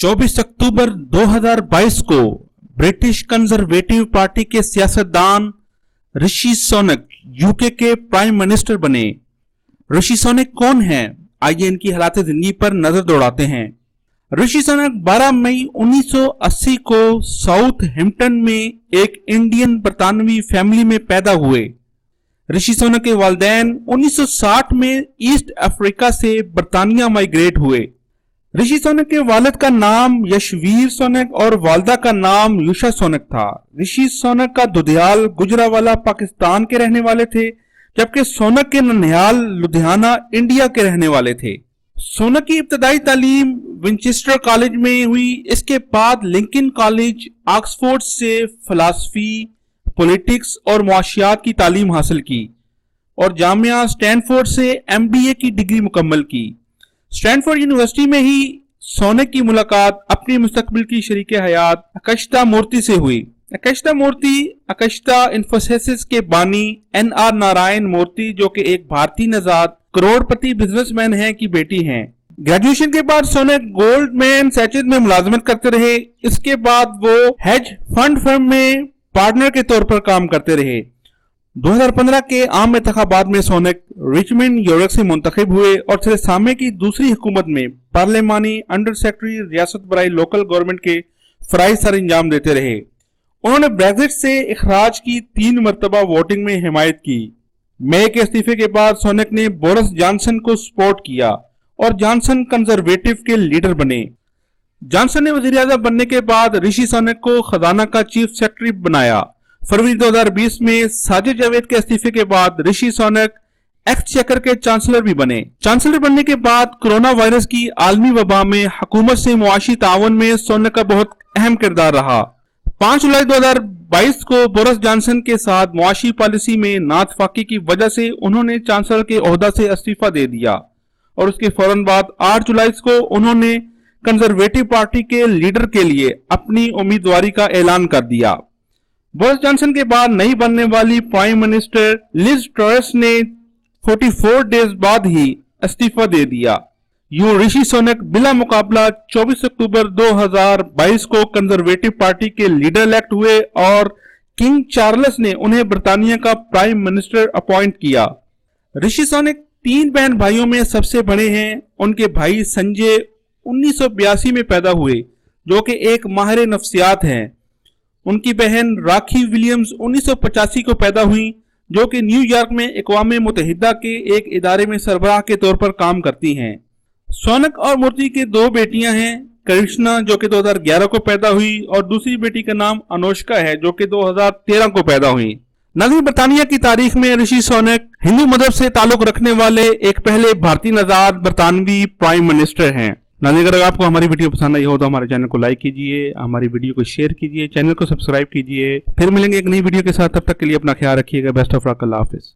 24 अक्टूबर 2022 को British conservative party के सियासतदान ऋषि सुनक यूके के प्राइम मिनिस्टर बने। ऋषि सुनक कौन हैं? आइए इनकी हालात जिंदगी पर नजर दौड़ाते हैं। ऋषि सुनक 12 मई 1980 को साउथ हेम्पटन में एक इंडियन बरतानवी फैमिली में पैदा हुए। ऋषि सुनक के वालिदैन 1960 में ईस्ट अफ्रीका से बरतानिया माइग्रेट हुए। ऋषि सुनक के वालिद का नाम यशवीर सुनक और वालदा का नाम युषा सुनक था। ऋषि सुनक का दुधियाल गुजरावाला पाकिस्तान के रहने वाले थे, जबकि सुनक के ननिहाल लुधियाना इंडिया के रहने वाले थे। सुनक की इब्तदाई तालीम विंचेस्टर कॉलेज में हुई। इसके बाद लिंकन कॉलेज ऑक्सफोर्ड से फिलॉसफी, पॉलिटिक्स और मुआशियात की तालीम हासिल की और जामिया स्टैनफोर्ड से MBA की डिग्री मुकम्मल की। स्टैनफोर्ड यूनिवर्सिटी में ही सुनक की मुलाकात अपनी मुस्तकबिल की शरीके हयात अकशिता मूर्ति से हुई। अकशिता मूर्ति अकशिता इन्फोसिस के बानी NR नारायण मूर्ति, जो कि एक भारतीय नजात करोड़पति बिजनेसमैन हैं, की बेटी हैं। ग्रेजुएशन के बाद सुनक गोल्डमैन सैचेस में मुलाजमत करते रहे। इसके बाद वो हेज फंड फर्म में पार्टनर के तौर पर काम करते रहे। 2015 के आम इंतखाबात में सुनक रिचमंड यूरोप से मुंतखब हुए और थेरेसा की दूसरी हुकूमत में पार्लिमानी अंडर सेक्रेटरी रियासत बराई लोकल गवर्नमेंट के फराइज सर अंजाम देते रहे। उन्होंने ब्रेग्जिट से इखराज की 3 मरतबा वोटिंग में हिमायत की। मे के इस्तीफे के बाद सुनक ने बोरिस जॉनसन को सपोर्ट किया और जॉनसन कंजर्वेटिव के लीडर बने। जॉनसन ने वजीर आज़म बनने के बाद ऋषि सुनक को खजाना का चीफ सेक्रेटरी बनाया। फरवरी 2020 में साजिद जावेद के इस्तीफे के बाद ऋषि सुनक एक्सचेकर के चांसलर भी बने। चांसलर बनने के बाद कोरोना वायरस की आलमी वबा में हुकूमत से मुआशी ताउन में सुनक का बहुत अहम किरदार रहा। 5 जुलाई 2022 को बोरिस जॉनसन के साथ मुआशी पॉलिसी में नातफाकी की वजह से उन्होंने चांसलर के ओहदा से इस्तीफा दे दिया और उसके फौरन बाद 8 जुलाई को उन्होंने कंजर्वेटिव पार्टी के लीडर के लिए अपनी उम्मीदवारी का ऐलान कर दिया। बोरिस जॉनसन के बाद नई बनने वाली प्राइम मिनिस्टर लिज ट्रस ने 44 डेज बाद ही इस्तीफा दे दिया। यूं ऋषि सुनक बिला मुकाबला 24 अक्टूबर 2022 को कंजर्वेटिव पार्टी के लीडर इलेक्ट हुए और किंग चार्ल्स ने उन्हें बरतानिया का प्राइम मिनिस्टर अपॉइंट किया। ऋषि सुनक 3 बहन भाइयों में सबसे बड़े हैं। उनके भाई संजय 1982 में पैदा हुए, जो कि एक माहिर नफ्सियात हैं। उनकी बहन राखी विलियम्स 1985 को पैदा हुई, जो कि न्यूयॉर्क में अक़वाम मुत्तहिदा के एक इदारे में सरबराह के तौर पर काम करती हैं। सुनक और मूर्ति के 2 बेटियां हैं, कृष्णा जो कि 2011 को पैदा हुई और दूसरी बेटी का नाम अनुष्का है, जो कि 2013 को पैदा हुई। नाज़रीन, बरतानिया की तारीख में ऋषि सुनक हिंदू मजहब से ताल्लुक रखने वाले एक पहले भारतीय नजात बरतानवी प्राइम मिनिस्टर हैं। नाज़रीन, अगर आपको हमारी वीडियो पसंद आई हो तो हमारे चैनल को लाइक कीजिए, हमारी वीडियो को शेयर कीजिए, चैनल को सब्सक्राइब कीजिए। फिर मिलेंगे एक नई वीडियो के साथ, तब तक के लिए अपना ख्याल रखिएगा। Best of luck, Allah Hafiz.